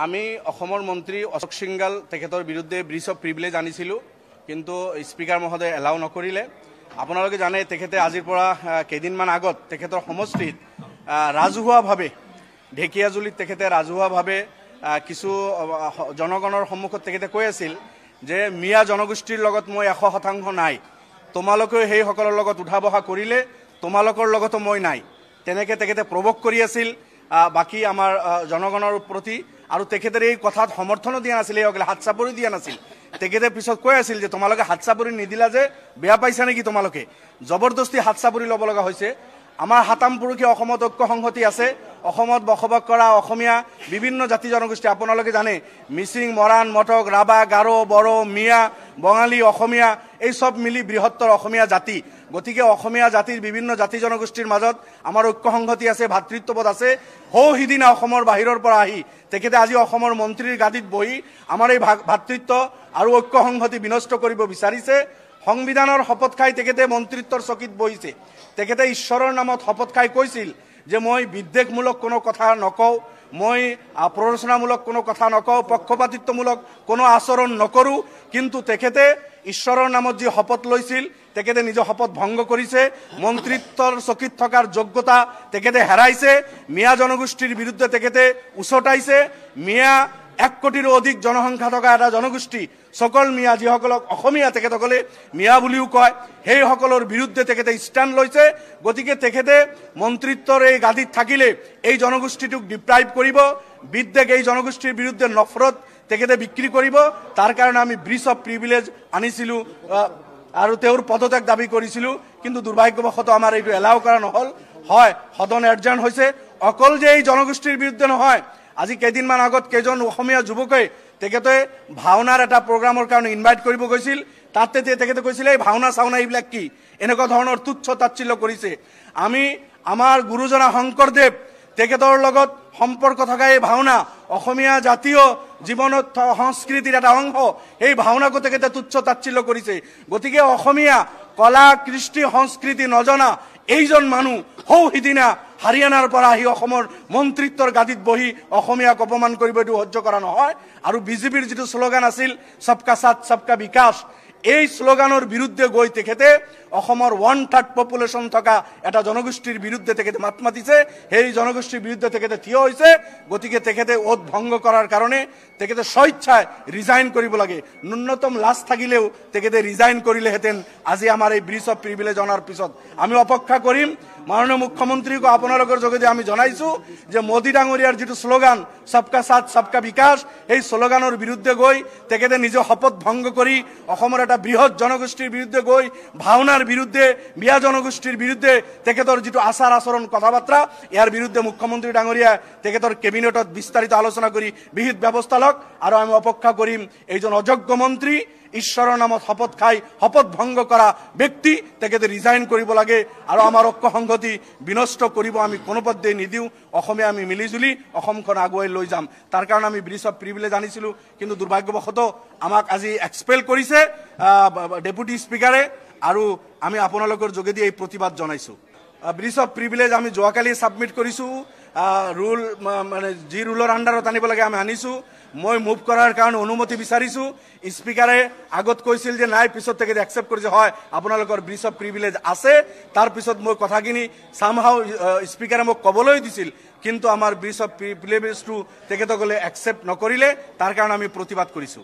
আমি অসমৰ মন্ত্ৰী অশোক সিংগাল তেখেতৰ বিৰুদ্ধে ব্ৰিজ অফ প্ৰিভিলেজ আনিছিলোঁ, কিন্তু স্পিকাৰ মহোদয়ে এলাউ নকৰিলে। আপোনালোকে জানে তেখেতে আজিৰ পৰা কেইদিনমান আগত তেখেতৰ সমষ্টিত ৰাজহুৱাভাৱে ঢেকীয়াজুলিত তেখেতে ৰাজহুৱাভাৱে কিছু জনগণৰ সন্মুখত তেখেতে কৈ আছিল যে মিয়া জনগোষ্ঠীৰ লগত মই 100% নাই, তোমালোকেও সেইসকলৰ লগত উঠা বহা কৰিলে, তোমালোকৰ লগতো মই নাই। তেনেকৈ তেখেতে প্ৰভোগ কৰি আছিল বাকী আমাৰ জনগণৰ প্ৰতি, আৰু তেখেতে এই কথাত সমৰ্থনো দিয়া নাছিল, এইসকলে হাত চাপৰি দিয়া নাছিল। তেখেতে পিছত কৈ আছিল যে তোমালোকে হাত চাপৰি নিদিলা যে বেয়া পাইছা নেকি, তোমালোকে জবৰদস্তি হাত চাপৰি ল'ব লগা হৈছে। আমাৰ সাতাম পুৰুষে অসমত ঐক্য সংহতি আছে। অসমত বসবাস কৰা অসমীয়া বিভিন্ন জাতি জনগোষ্ঠী আপোনালোকে জানে, মিচিং, মৰাণ, মটক, ৰাভা, গাৰো, বড়ো, মিয়া, বঙালী, অসমীয়া এই সব মিলি বৃহত্তৰ অসমীয়া জাতি। গতিকে অসমীয়া জাতিৰ বিভিন্ন জাতি জনগোষ্ঠীৰ মাজত আমাৰ ঐক্য সংহতি আছে, ভাতৃত্ববোধ আছে। সিদিনা অসমৰ বাহিৰৰ পৰা আহি তেখেতে আজি অসমৰ মন্ত্ৰীৰ গাদীত বহি আমাৰ এই ভাতৃত্ব আৰু ঐক্য সংহতি বিনষ্ট কৰিব বিচাৰিছে। সংবিধানৰ শপত খাই তেখেতে মন্ত্ৰিত্বৰ চকীত বহিছে। তেখেতে ঈশ্বৰৰ নামত শপত খাই কৈছিল যে মই বিদ্বেষমূলক কোনো কথা নকওঁ, মই প্ৰৰোচনামূলক কোনো কথা নকওঁ, পক্ষপাতিত্বমূলক কোনো আচৰণ নকৰোঁ। কিন্তু তেখেতে ঈশ্বৰৰ নামত যি শপত লৈছিল তেখেতে নিজৰ শপত ভংগ কৰিছে। মন্ত্ৰিত্বৰ চকীত থকাৰ যোগ্যতা তেখেতে হেৰাইছে। মিয়া জনগোষ্ঠীৰ বিৰুদ্ধে তেখেতে উচতাইছে। মিয়া 1 কোটিৰো অধিক জনসংখ্যা থকা এটা জনগোষ্ঠী, সকল মিয়া যিসকলক অসমীয়া তেখেতসকলে মিয়া বুলিও কয়, সেইসকলৰ বিৰুদ্ধে তেখেতে ষ্টেণ্ড লৈছে। গতিকে তেখেতে মন্ত্ৰিত্বৰ এই গাদীত থাকিলে এই জনগোষ্ঠীটোক ডিপ্ৰাইভ কৰিব, বিদ্বেষ এই জনগোষ্ঠীৰ বিৰুদ্ধে নফৰত তেখেতে বিক্ৰী কৰিব। তাৰ কাৰণে আমি ব্ৰিজ অফ প্ৰিভিলেজ আনিছিলোঁ আৰু তেওঁৰ পদত্যাগ দাবী কৰিছিলোঁ, কিন্তু দুৰ্ভাগ্যবশতঃ আমাৰ এইটো এলাউ কৰা নহ'ল। হয়, সদন এডজাৰ্ণ হৈছে। অকল যে এই জনগোষ্ঠীৰ বিৰুদ্ধে নহয়, আজি কেইদিনমান আগত কেইজন অসমীয়া যুৱকে তেখেতে ভাওনাৰ এটা প্ৰগ্ৰামৰ কাৰণে ইনভাইট কৰিব গৈছিল। তাতে তেখেতে কৈছিলে এই ভাওনা চাওনা এইবিলাক কি, এনেকুৱা ধৰণৰ তুচ্ছ তাচ্ছিল্য কৰিছে। আমি আমাৰ গুৰুজনা শংকৰদেৱ তেখেতৰ লগত সম্পৰ্ক থকা এই ভাওনা অসমীয়া জাতীয় জীৱনত সংস্কৃতিৰ এটা অংশ, এই ভাওনাকো তেখেতে তুচ্ছ তাচ্ছিল্য কৰিছে। গতিকে অসমীয়া কলা কৃষ্টি সংস্কৃতি নজনা এইজন মানুহ সিদিনা হাৰিয়ানাৰ পৰা আহি অসমৰ মন্ত্ৰিত্বৰ গাদীত বহি অসমীয়াক অপমান কৰিব, এইটো সহ্য কৰা নহয়। আৰু বিজেপিৰ যিটো শ্লোগান আছিল সবকা সাথ সবকা বিকাশ, এই শ্লোগানৰ বিৰুদ্ধে গৈ তেখেতে অসমৰ 1/3 পপুলেশ্যন থকা এটা জনগোষ্ঠীৰ বিৰুদ্ধে তেখেতে মাত মাতিছে। সেই জনগোষ্ঠীৰ বিৰুদ্ধে তেখেতে থিয় হৈছে। গতিকে তেখেতে ওথ ভংগ কৰাৰ কাৰণে তেখেতে স্বেচ্ছাই ৰিজাইন কৰিব লাগে। ন্যূনতম লাজ থাকিলেও তেখেতে ৰিজাইন কৰিলেহেঁতেন আজি আমাৰ এই ব্ৰিজ অফ প্ৰিভিলেজ অনাৰ পিছত। আমি অপেক্ষা কৰিম। মাননীয় মুখ্যমন্ত্ৰীকো আপোনালোকৰ যোগেদি আমি জনাইছোঁ যে মোদী ডাঙৰীয়াৰ যিটো শ্লোগান সবকা সাথ সবকা বিকাশ, এই শ্লোগানৰ বিৰুদ্ধে গৈ তেখেতে নিজৰ শপত ভংগ কৰি অসমৰ এটা বৃহৎ জনগোষ্ঠীৰ বিৰুদ্ধে গৈ ভাওনাৰ বিৰুদ্ধে, মিয়া জনগোষ্ঠীৰ বিৰুদ্ধে তেখেতৰ যিটো আচাৰ আচৰণ কথা বাৰ্তা, ইয়াৰ বিৰুদ্ধে মুখ্যমন্ত্ৰী ডাঙৰীয়া তেখেতৰ কেবিনেটত বিস্তাৰিত আলোচনা কৰি বিহিত ব্যৱস্থা লওক। আৰু আমি অপেক্ষা কৰিম এইজন অযোগ্য মন্ত্ৰী, ঈশ্বৰৰ নামত শপত খাই শপত ভংগ কৰা ব্যক্তি তেখেতে ৰিজাইন কৰিব লাগে। আৰু আমাৰ ঐক্য সংহতি বিনষ্ট কৰিব আমি কোনোপধ্যেই নিদিওঁ। অসমীয়া আমি মিলিজুলি অসমখন আগুৱাই লৈ যাম। তাৰ কাৰণে আমি ব্ৰিজ অফ প্ৰিভিলেজ আনিছিলোঁ, কিন্তু দুৰ্ভাগ্যবশতঃ আমাক আজি এক্সপেল কৰিছে ডেপুটি স্পীকাৰে, আৰু আমি আপোনালোকৰ যোগেদি এই প্ৰতিবাদ জনাইছোঁ। ব্ৰিজ অফ প্ৰিভিলেজ আমি যোৱাকালি ছাবমিট কৰিছোঁ। ৰুল মানে যি ৰুলৰ আণ্ডাৰত আনিব লাগে আমি আনিছোঁ। মই মুভ কৰাৰ কাৰণে অনুমতি বিচাৰিছোঁ। স্পীকাৰে আগত কৈছিল যে নাই, পিছত তেখেতে একচেপ্ট কৰিছে হয় আপোনালোকৰ ব্ৰিজ অফ প্ৰিভিলেজ আছে। তাৰপিছত মই কথাখিনি চামহাও স্পীকাৰে মোক ক'বলৈ দিছিল, কিন্তু আমাৰ ব্ৰিজ অফ প্ৰিভিলেজটো তেখেতসকলে একচেপ্ট নকৰিলে। তাৰ কাৰণে আমি প্ৰতিবাদ কৰিছোঁ।